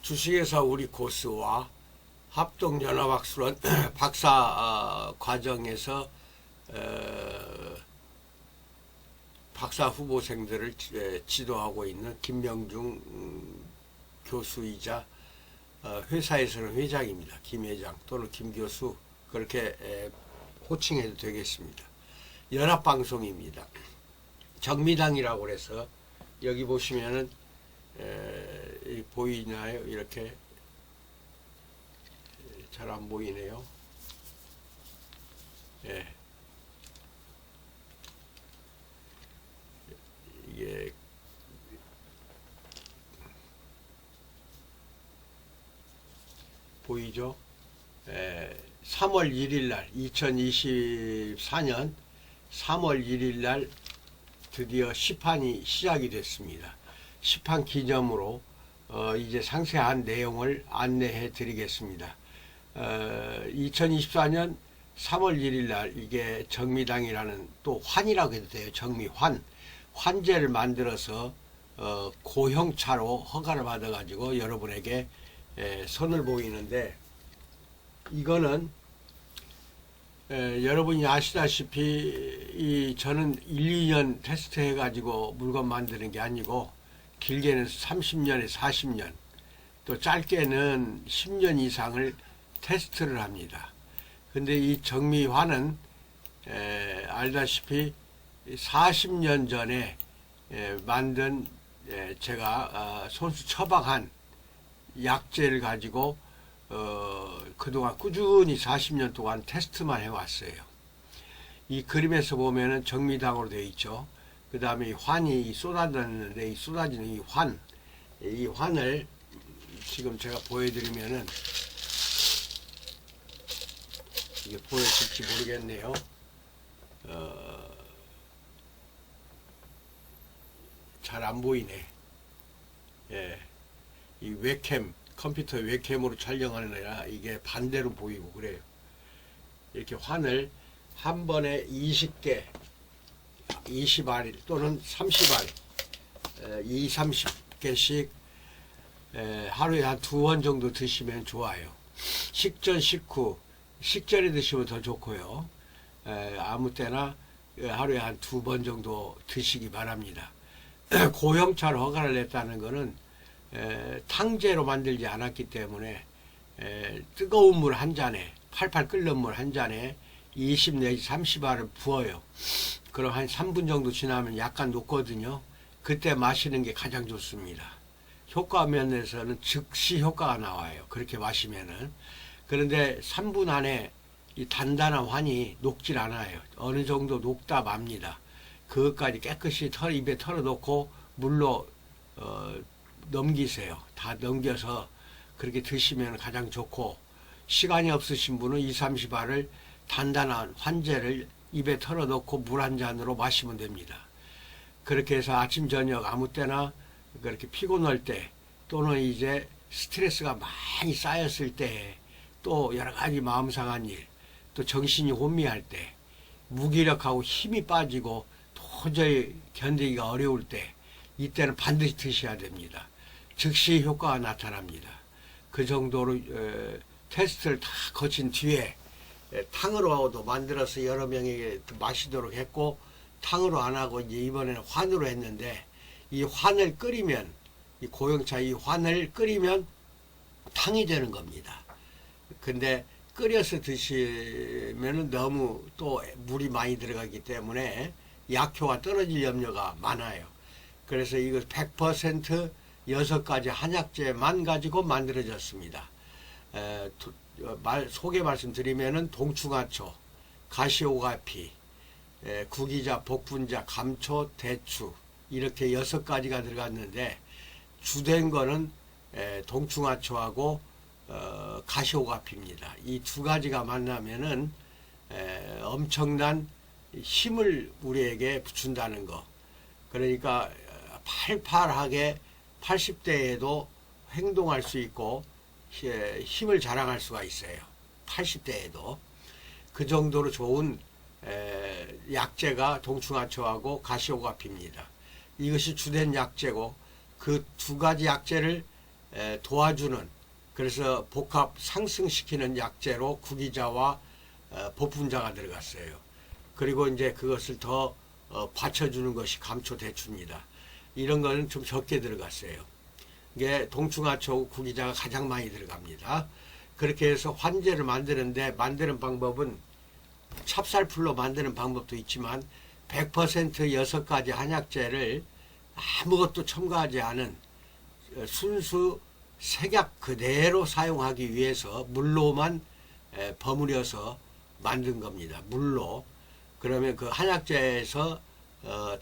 주식회사 우리 고스와 합동연합학술원 박사 과정에서 박사 후보생들을 지도하고 있는 김명중 교수이자 회사에서는 회장입니다. 김 회장 또는 김 교수 그렇게 호칭해도 되겠습니다. 연합방송입니다. 정미당이라고 해서 여기 보시면은 보이나요? 이렇게 잘 안 보이네요. 예. 이게 보이죠? 3월 1일 날 2024년 3월 1일 날 드디어 시판이 시작이 됐습니다. 시판 기념으로 이제 상세한 내용을 안내해 드리겠습니다. 2024년 3월 1일 날 이게 정미당이라는 또 환이라고 해도 돼요. 정미환. 환제를 만들어서 고형차로 허가를 받아 가지고 여러분에게 선을 보이는데, 이거는 여러분이 아시다시피 저는 1, 2년 테스트 해 가지고 물건 만드는 게 아니고 길게는 30년에 40년 또 짧게는 10년 이상을 테스트를 합니다. 근데 이 정미환은 알다시피 40년 전에 만든 제가 손수 처방한 약재를 가지고 그동안 꾸준히 40년 동안 테스트만 해왔어요. 이 그림에서 보면은 정미당으로 되어 있죠. 그 다음에 이 환이 쏟아졌는데 이 쏟아지는 이 환을 지금 제가 보여드리면은 이게 보여질지 모르겠네요. 잘 안 보이네. 예. 이 웹캠, 컴퓨터 웹캠으로 촬영하는 애라 이게 반대로 보이고 그래요. 이렇게 환을 한 번에 20개, 20알 또는 30알, 2, 30개씩 하루에 한 2번 정도 드시면 좋아요. 식전, 식후, 식전에 드시면 더 좋고요. 아무 때나 하루에 한 2번 정도 드시기 바랍니다. 고형차로 허가를 냈다는 것은 탕제로 만들지 않았기 때문에 뜨거운 물 한 잔에, 팔팔 끓는 물 한 잔에 20 내지 30알을 부어요. 그럼 한 3분 정도 지나면 약간 녹거든요. 그때 마시는 게 가장 좋습니다. 효과 면에서는 즉시 효과가 나와요. 그렇게 마시면은. 그런데 3분 안에 이 단단한 환이 녹질 않아요. 어느 정도 녹다 맙니다. 그것까지 깨끗이 입에 털어놓고 물로 넘기세요. 다 넘겨서 그렇게 드시면 가장 좋고, 시간이 없으신 분은 2, 30알을 단단한 환제를 입에 털어놓고 물 한 잔으로 마시면 됩니다. 그렇게 해서 아침 저녁 아무 때나 그렇게 피곤할 때 또는 이제 스트레스가 많이 쌓였을 때, 또 여러 가지 마음 상한 일, 또 정신이 혼미할 때, 무기력하고 힘이 빠지고 도저히 견디기가 어려울 때, 이때는 반드시 드셔야 됩니다. 즉시 효과가 나타납니다. 그 정도로 테스트를 다 거친 뒤에 탕으로도 만들어서 여러 명에게 마시도록 했고, 탕으로 안 하고 이제 이번에는 환으로 했는데, 이 환을 끓이면, 이 고형차 이 환을 끓이면 탕이 되는 겁니다. 근데 끓여서 드시면은 너무 또 물이 많이 들어가기 때문에 약효가 떨어질 염려가 많아요. 그래서 이거 100% 6가지 한약재만 가지고 만들어졌습니다. 소개 말씀드리면은 동충하초, 가시오가피, 구기자, 복분자, 감초, 대추 이렇게 6가지가 들어갔는데, 주된 거는 동충하초하고 가시오가피입니다. 이 2가지가 만나면은 엄청난 힘을 우리에게 준다는 거. 그러니까 팔팔하게 80대에도 행동할 수 있고 힘을 자랑할 수가 있어요. 80대에도. 그 정도로 좋은 약재가 동충하초하고 가시오가피입니다. 이것이 주된 약재고, 그 2가지 약재를 도와주는, 그래서 복합 상승시키는 약재로 구기자와 복분자가 들어갔어요. 그리고 이제 그것을 더 받쳐주는 것이 감초대추입니다. 이런 거는 좀 적게 들어갔어요. 이게 동충하초 구기자가 가장 많이 들어갑니다. 그렇게 해서 환제를 만드는데, 만드는 방법은 찹쌀풀로 만드는 방법도 있지만 100% 6가지 한약재를 아무것도 첨가하지 않은 순수 색약 그대로 사용하기 위해서 물로만 버무려서 만든 겁니다. 물로. 그러면 그 한약재에서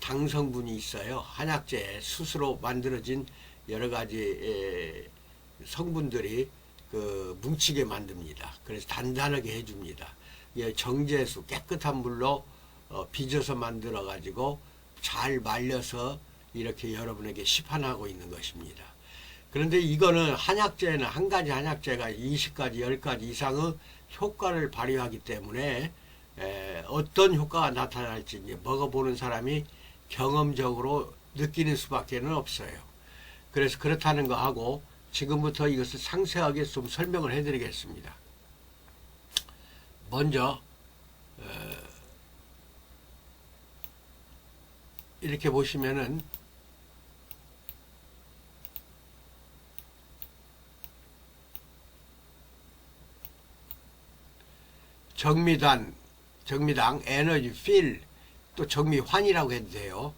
당 성분이 있어요. 한약재 스스로 만들어진 여러 가지 성분들이 그 뭉치게 만듭니다. 그래서 단단하게 해줍니다. 정제수, 깨끗한 물로 빚어서 만들어 가지고 잘 말려서 이렇게 여러분에게 시판하고 있는 것입니다. 그런데 이거는 한약재는 한 가지 한약재가 20가지, 10가지 이상의 효과를 발휘하기 때문에 어떤 효과가 나타날지 이제 먹어보는 사람이 경험적으로 느끼는 수밖에 없어요. 그래서 그렇다는 거 하고 지금부터 이것을 상세하게 좀 설명을 해드리겠습니다. 먼저 이렇게 보시면은 정미당, 에너지 필, 또 정미환이라고 해도 돼요.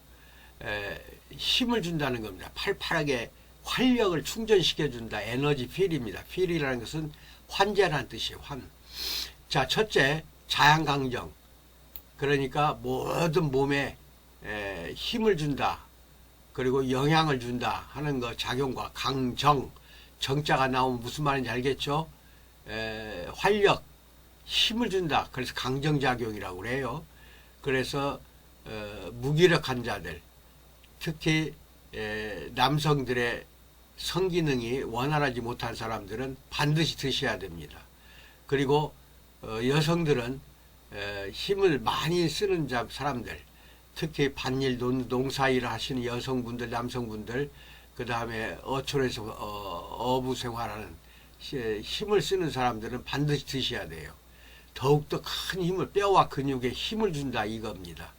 힘을 준다는 겁니다. 팔팔하게 활력을 충전시켜준다. 에너지 필입니다. 필이라는 것은 환제라는 뜻이에요. 환. 자, 첫째, 자양강정. 그러니까 모든 몸에 힘을 준다. 그리고 영향을 준다 하는 거 작용과 강정. 정자가 나오면 무슨 말인지 알겠죠? 활력, 힘을 준다. 그래서 강정작용이라고 그래요. 그래서 무기력한 자들, 특히 남성들의 성기능이 원활하지 못한 사람들은 반드시 드셔야 됩니다. 그리고 여성들은 힘을 많이 쓰는 사람들, 특히 밭일, 농사일을 하시는 여성분들, 남성분들, 그 다음에 어촌에서 어부 생활하는 힘을 쓰는 사람들은 반드시 드셔야 돼요. 더욱더 큰 힘을, 뼈와 근육에 힘을 준다 이겁니다.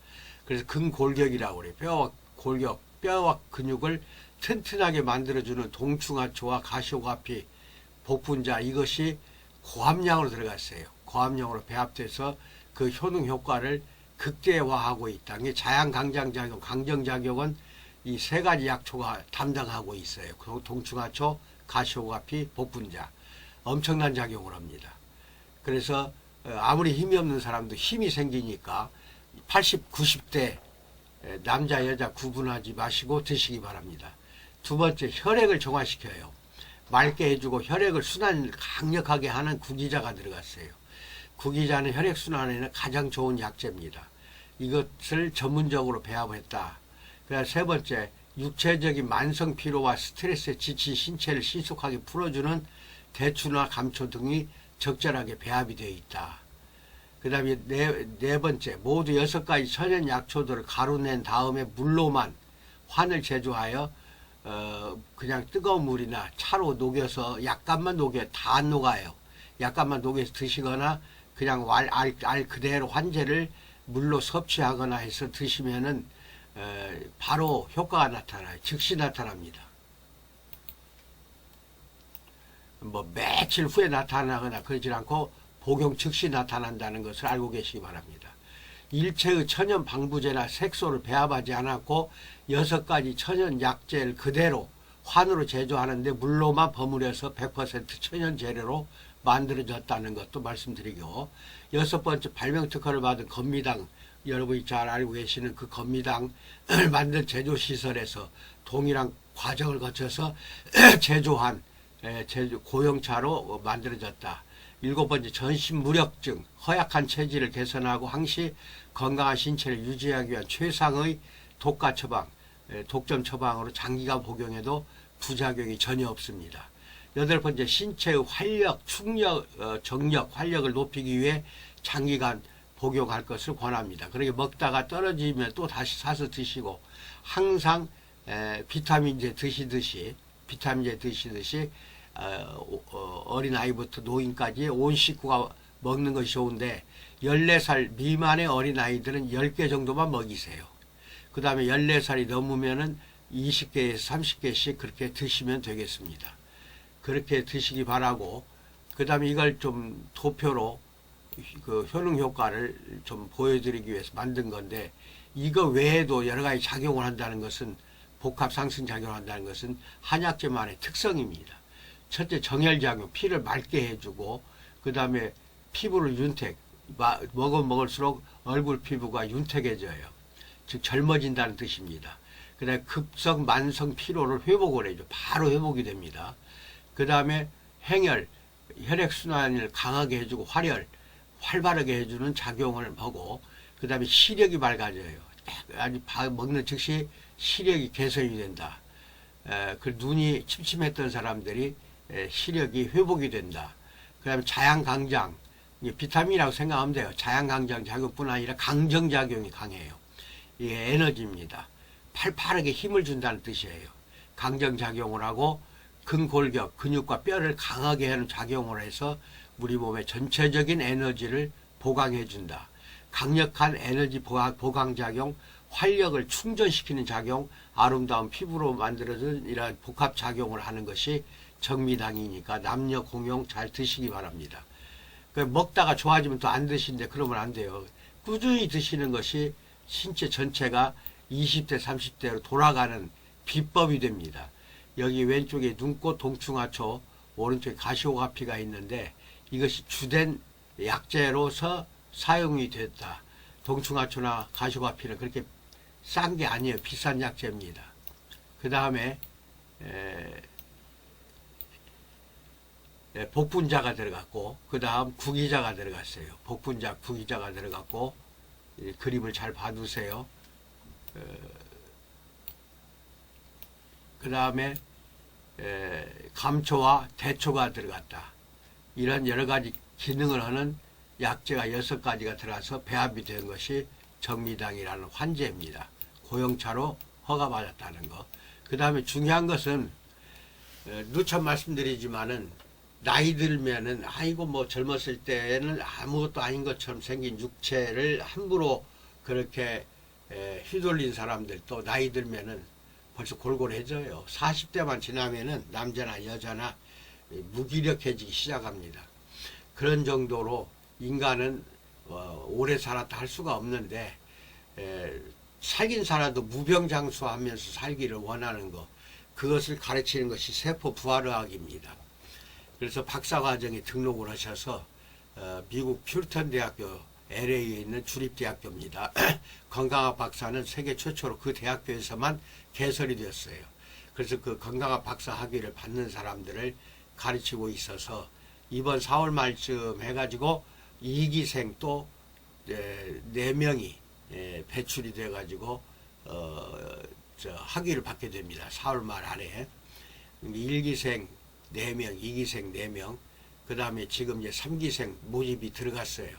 그래서 근골격이라고 그래요. 뼈와 골격, 뼈와 근육을 튼튼하게 만들어주는 동충하초와 가시오가피, 복분자, 이것이 고함량으로 들어갔어요. 고함량으로 배합돼서 그 효능 효과를 극대화하고 있다. 이게 자양강장작용, 강정작용은 이 세 가지 약초가 담당하고 있어요. 동충하초, 가시오가피, 복분자. 엄청난 작용을 합니다. 그래서 아무리 힘이 없는 사람도 힘이 생기니까 80, 90대 남자, 여자 구분하지 마시고 드시기 바랍니다. 두 번째, 혈액을 정화시켜요. 맑게 해주고 혈액을 순환을 강력하게 하는 구기자가 들어갔어요. 구기자는 혈액순환에는 가장 좋은 약재입니다. 이것을 전문적으로 배합했다. 그래서 세 번째, 육체적인 만성 피로와 스트레스에 지친 신체를 신속하게 풀어주는 대추나 감초 등이 적절하게 배합이 되어 있다. 그 다음에 네 번째, 모두 6가지 천연 약초들을 가루낸 다음에 물로만 환을 제조하여 그냥 뜨거운 물이나 차로 녹여서 약간만 녹여요. 다 안 녹아요. 약간만 녹여서 드시거나 그냥 알 그대로 환제를 물로 섭취하거나 해서 드시면은 바로 효과가 나타나요. 즉시 나타납니다. 뭐 며칠 후에 나타나거나 그러지 않고 복용 즉시 나타난다는 것을 알고 계시기 바랍니다. 일체의 천연 방부제나 색소를 배합하지 않았고 6가지 천연 약재를 그대로 환으로 제조하는데 물로만 버무려서 100% 천연 재료로 만들어졌다는 것도 말씀드리고, 6번째, 발명특허를 받은 건미당, 여러분이 잘 알고 계시는 그 건미당을 만든 제조시설에서 동일한 과정을 거쳐서 제조한 고형차로 만들어졌다. 7번째, 전신무력증, 허약한 체질을 개선하고 항시 건강한 신체를 유지하기 위한 최상의 독가 처방, 독점 처방으로 장기간 복용해도 부작용이 전혀 없습니다. 8번째, 신체의 활력, 충력, 정력, 활력을 높이기 위해 장기간 복용할 것을 권합니다. 그렇게 먹다가 떨어지면 또 다시 사서 드시고, 항상 비타민제 드시듯이 비타민제 드시듯이 어린아이부터 노인까지 온 식구가 먹는 것이 좋은데 14살 미만의 어린아이들은 10개 정도만 먹이세요. 그 다음에 14살이 넘으면은 20개에서 30개씩 그렇게 드시면 되겠습니다. 그렇게 드시기 바라고, 그 다음에 이걸 좀 도표로 그 효능 효과를 좀 보여드리기 위해서 만든 건데, 이거 외에도 여러 가지 작용을 한다는 것은, 복합 상승 작용을 한다는 것은 한약재만의 특성입니다. 첫째, 정혈작용, 피를 맑게 해주고, 그 다음에 피부를 윤택, 먹을수록 얼굴 피부가 윤택해져요. 즉 젊어진다는 뜻입니다. 그 다음에 급성 만성 피로를 회복을 해줘. 바로 회복이 됩니다. 그 다음에 행혈, 혈액순환을 강하게 해주고 활발하게 해주는 작용을 하고, 그 다음에 시력이 밝아져요. 아주 먹는 즉시 시력이 개선이 된다. 그 눈이 침침했던 사람들이 시력이 회복이 된다. 그 다음에 자양강장, 비타민이라고 생각하면 돼요. 자양강장 작용뿐 아니라 강정작용이 강해요. 이게 에너지입니다. 팔팔하게 힘을 준다는 뜻이에요. 강정작용을 하고 근골격, 근육과 뼈를 강하게 하는 작용을 해서 우리 몸의 전체적인 에너지를 보강해 준다. 강력한 에너지 보강작용, 활력을 충전시키는 작용, 아름다운 피부로 만들어진 이러한 복합작용을 하는 것이 정미당이니까 남녀 공용 잘 드시기 바랍니다. 먹다가 좋아지면 또 안 드시는데 그러면 안 돼요. 꾸준히 드시는 것이 신체 전체가 20대, 30대로 돌아가는 비법이 됩니다. 여기 왼쪽에 눈꽃 동충하초, 오른쪽에 가시오가피가 있는데 이것이 주된 약재로서 사용이 됐다. 동충하초나 가시오가피는 그렇게 싼 게 아니에요. 비싼 약재입니다. 그 다음에 복분자가 들어갔고, 그 다음 구기자가 들어갔어요. 복분자, 구기자가 들어갔고, 그림을 잘 봐두세요. 그 다음에 감초와 대초가 들어갔다. 이런 여러 가지 기능을 하는 약재가 6가지가 들어가서 배합이 된 것이 정미당이라는 환제입니다. 고형차로 허가받았다는 거. 그 다음에 중요한 것은 누차 말씀드리지만은 나이 들면은 아이고 뭐 젊었을 때는 아무것도 아닌 것처럼 생긴 육체를 함부로 그렇게 휘둘린 사람들, 또 나이 들면은 벌써 골골해져요. 40대만 지나면은 남자나 여자나 무기력해지기 시작합니다. 그런 정도로 인간은 오래 살았다 할 수가 없는데 살긴 살아도 무병장수하면서 살기를 원하는 것, 그것을 가르치는 것이 세포 부활의학입니다. 그래서 박사과정에 등록을 하셔서 미국 퓨리턴 대학교 LA에 있는 주립대학교입니다. 건강학 박사는 세계 최초로 그 대학교에서만 개설이 되었어요. 그래서 그 건강학 박사 학위를 받는 사람들을 가르치고 있어서 이번 4월 말쯤 해가지고 2기생 또 4명이 배출이 돼가지고 학위를 받게 됩니다. 4월 말 안에 1기생 4명, 2기생 4명, 그 다음에 지금 이제 3기생 모집이 들어갔어요.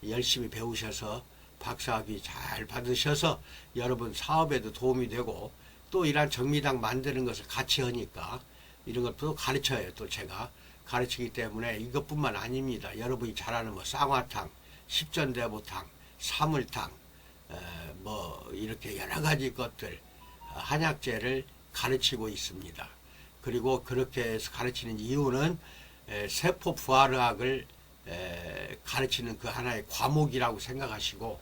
열심히 배우셔서 박사학위 잘 받으셔서 여러분 사업에도 도움이 되고, 또 이런 정미당 만드는 것을 같이 하니까 이런 것도 가르쳐요. 또 제가 가르치기 때문에 이것뿐만 아닙니다. 여러분이 잘 아는 뭐 쌍화탕, 십전대보탕, 사물탕, 뭐 이렇게 여러 가지 것들, 한약재를 가르치고 있습니다. 그리고 그렇게 해서 가르치는 이유는 세포 부활의학을 가르치는 그 하나의 과목이라고 생각하시고,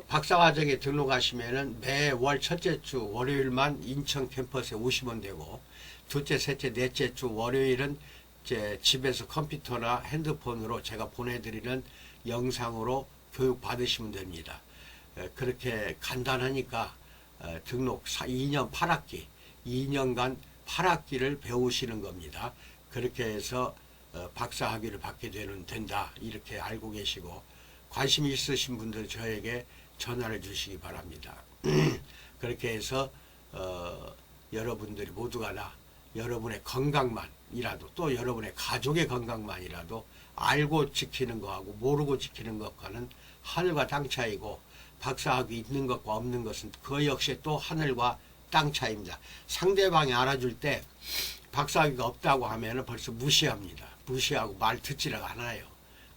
박사과정에 등록하시면은 매월 첫째 주 월요일만 인천 캠퍼스에 오시면 되고, 둘째, 셋째, 넷째 주 월요일은 제 집에서 컴퓨터나 핸드폰으로 제가 보내드리는 영상으로 교육 받으시면 됩니다. 그렇게 간단하니까 등록 2년 8학기, 2년간 8학기를 배우시는 겁니다. 그렇게 해서 박사학위를 받게 된다, 이렇게 알고 계시고, 관심 있으신 분들 저에게 전화를 주시기 바랍니다. 그렇게 해서 여러분들이 모두가 다 여러분의 건강만이라도, 또 여러분의 가족의 건강만이라도 알고 지키는 것하고 모르고 지키는 것과는 하늘과 땅 차이고, 박사학위 있는 것과 없는 것은 그 역시 또 하늘과 딱 차이입니다. 상대방이 알아줄 때 박사학위가 없다고 하면 벌써 무시합니다. 무시하고 말 듣지를 않아요.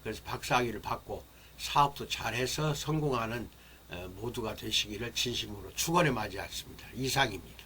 그래서 박사학위를 받고 사업도 잘해서 성공하는 모두가 되시기를 진심으로 축원해 맞이했습니다. 이상입니다.